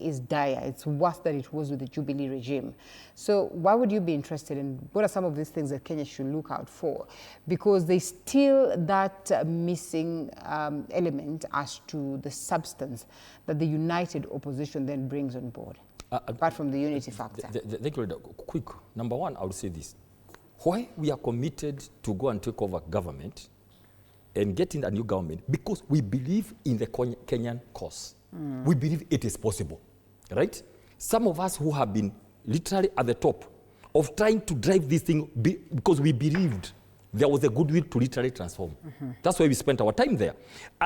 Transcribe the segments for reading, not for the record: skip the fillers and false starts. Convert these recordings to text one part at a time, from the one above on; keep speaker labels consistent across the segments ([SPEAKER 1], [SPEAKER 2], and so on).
[SPEAKER 1] is dire. It's worse than it was with the Jubilee regime. So why would you be interested in what are some of these things that Kenya should look out for? Because there's still that missing element as to the substance that the united opposition then brings on board, apart from the unity factor.
[SPEAKER 2] Thank you. Quick. Number one, I would say this. Why we are committed to go and take over government and getting a new government, because we believe in the Kenyan cause. We believe it is possible, right? Some of us who have been literally at the top of trying to drive this thing because we believed there was a goodwill to literally transform. That's why we spent our time there.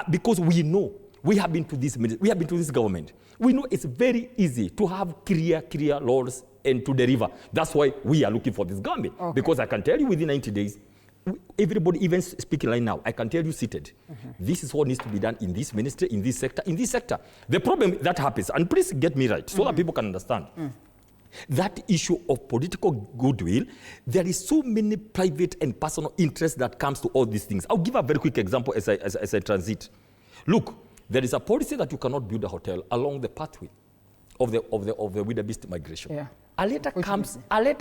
[SPEAKER 2] Because we know, we have been to this government. We know it's very easy to have clear laws and to deliver. That's why we are looking for this government. Okay. Because I can tell you within 90 days, everybody even speaking right now, I can tell you seated, this is what needs to be done in this ministry, in this sector. The problem that happens, and please get me right, so that people can understand, that issue of political goodwill, there is so many private and personal interests that comes to all these things. I'll give a very quick example as I transit. Look, there is a policy that you cannot build a hotel along the pathway of the wildebeest migration. Yeah. A letter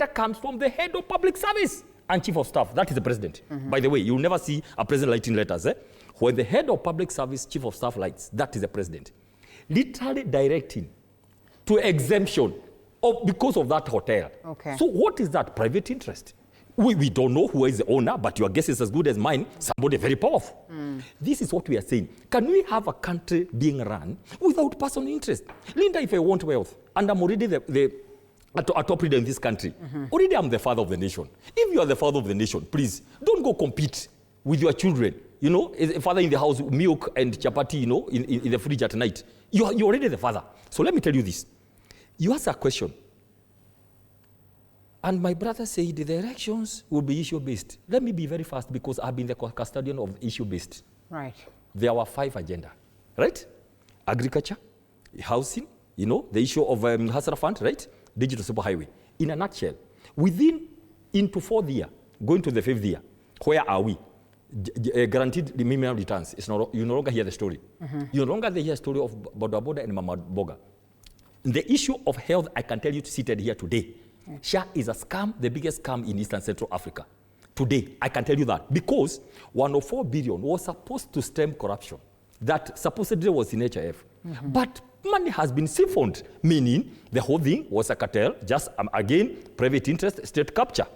[SPEAKER 2] comes from the head of public service and chief of staff. That is the president. By the way, you'll never see a president writing letters. When the head of public service, chief of staff writes, that is the president. Literally directing to exemption because of that hotel. Okay. So what is that? Private interest. We don't know who is the owner, but your guess is as good as mine. Somebody very powerful. This is what we are saying. Can we have a country being run without personal interest? Linda, if I want wealth, and I'm already a top leader in this country, already I'm the father of the nation. If you are the father of the nation, please, don't go compete with your children. You know, a father in the house, milk and chapati, you know, in the fridge at night. You're already the father. So let me tell you this. You ask a question. And my brother said the elections will be issue-based. Let me be very fast because I've been the custodian of issue-based.
[SPEAKER 1] Right.
[SPEAKER 2] There were 5 agendas, right? Agriculture, housing, you know, the issue of SHA fund, right? Digital superhighway. In a nutshell, into 4th year, going to the 5th year, where are we? Guaranteed the minimum returns. You no longer hear the story. You no longer hear the story of Boda Boda and Mama Boga. The issue of health, I can tell you seated here today. SHA is a scam, the biggest scam in Eastern Central Africa. Today, I can tell you that because 104 billion was supposed to stem corruption that supposedly was in HIF. But money has been siphoned, meaning the whole thing was a cartel, just again, private interest, state capture.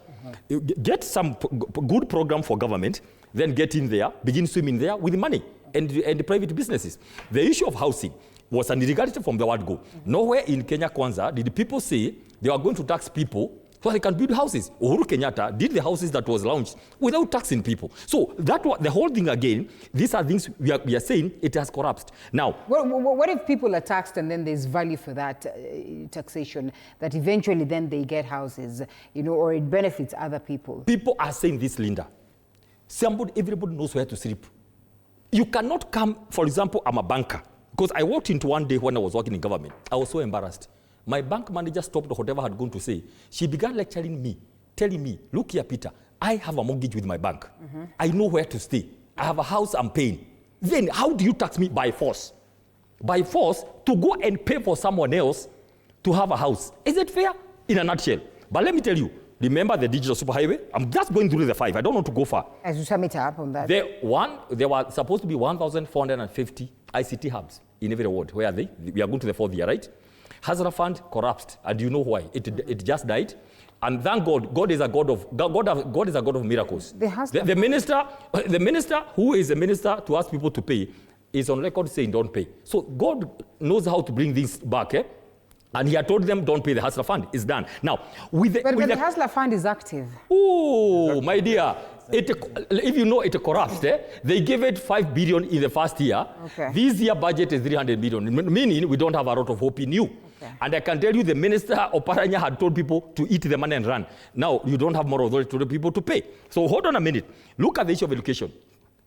[SPEAKER 2] Get some good program for government, then get in there, begin swimming there with money and the private businesses. The issue of housing was an illegality from the word go. Nowhere in Kenya Kwanza did people say they are going to tax people so they can build houses. Uhuru Kenyatta did the houses that was launched without taxing people. So that was the whole thing again. These are things we are saying it has collapsed. Now,
[SPEAKER 1] what if people are taxed and then there's value for that taxation, that eventually then they get houses, you know, or it benefits other people?
[SPEAKER 2] People are saying this, Linda. Everybody knows where to sleep. You cannot come, for example, I'm a banker. Because I walked into one day when I was working in government. I was so embarrassed. My bank manager stopped whatever I had gone to say. She began lecturing me, telling me, look here, Peter, I have a mortgage with my bank. I know where to stay. I have a house I'm paying. Then how do you tax me by force? By force to go and pay for someone else to have a house. Is it fair? In a nutshell. But let me tell you, remember the digital superhighway? I'm just going through the 5. I don't want to go far.
[SPEAKER 1] As you sum it up on that.
[SPEAKER 2] There were supposed to be 1,450 ICT hubs in every ward. Where are they? We are going to the 4th year, right? SHA fund collapsed, and you know why? It just died. And thank God, God is a God of miracles. The minister who is a minister to ask people to pay is on record saying don't pay. So God knows how to bring this back, and he had told them don't pay the SHA fund. It's done. Now,
[SPEAKER 1] but the SHA fund is active.
[SPEAKER 2] Oh, my dear. If you know it corrupts, they gave it 5 billion in the first year. Okay. This year budget is 300 million, meaning we don't have a lot of hope in you. Okay. And I can tell you the minister Oparanya had told people to eat the money and run. Now you don't have more authority to the people to pay. So hold on a minute. Look at the issue of education.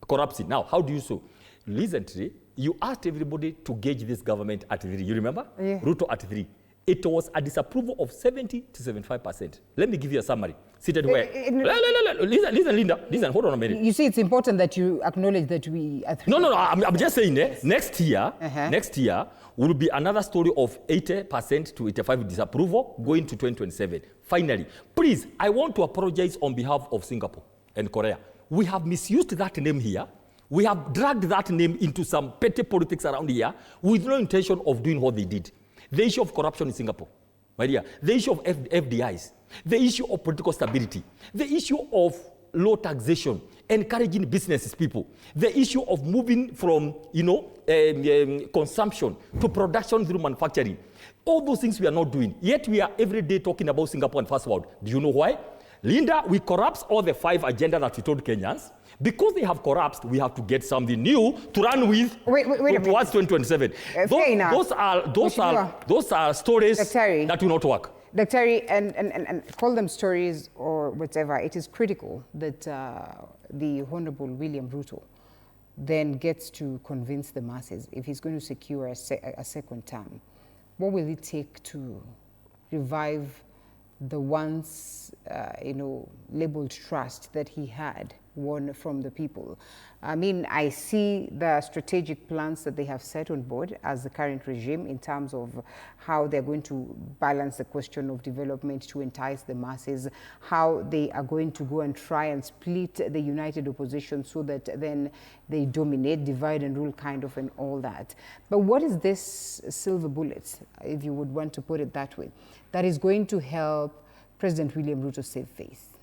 [SPEAKER 2] Corruption. Now, how do you so? Recently, you asked everybody to gauge this government at 3. You remember? Yeah. Ruto at 3. it was a disapproval of 70 to 75%. Let me give you a summary. Seated where? Listen, hold on a minute.
[SPEAKER 1] You see, it's important that you acknowledge that we are
[SPEAKER 2] No, I'm just saying, next year will be another story of 80% to 85% disapproval going to 2027. Finally, please, I want to apologize on behalf of Singapore and Korea. We have misused that name here. We have dragged that name into some petty politics around here with no intention of doing what they did. The issue of corruption in Singapore, my dear, the issue of FDIs, the issue of political stability, the issue of low taxation, encouraging businesses people, the issue of moving from, consumption to production through manufacturing. All those things we are not doing. Yet we are every day talking about Singapore and fast forward. Do you know why? Linda, we collapse all the 5 agenda that we told Kenyans. Because they have collapsed, we have to get something new to run with towards 2027. Those are stories that will not work.
[SPEAKER 1] Dr. And call them stories or whatever. It is critical that the Honorable William Ruto then gets to convince the masses if he's going to secure a second term. What will it take to revive the once, labeled trust that he had won from the people? I mean, I see the strategic plans that they have set on board as the current regime in terms of how they're going to balance the question of development to entice the masses, how they are going to go and try and split the united opposition so that then they dominate, divide and rule kind of and all that. But what is this silver bullet, if you would want to put it that way, that is going to help President William Ruto save face?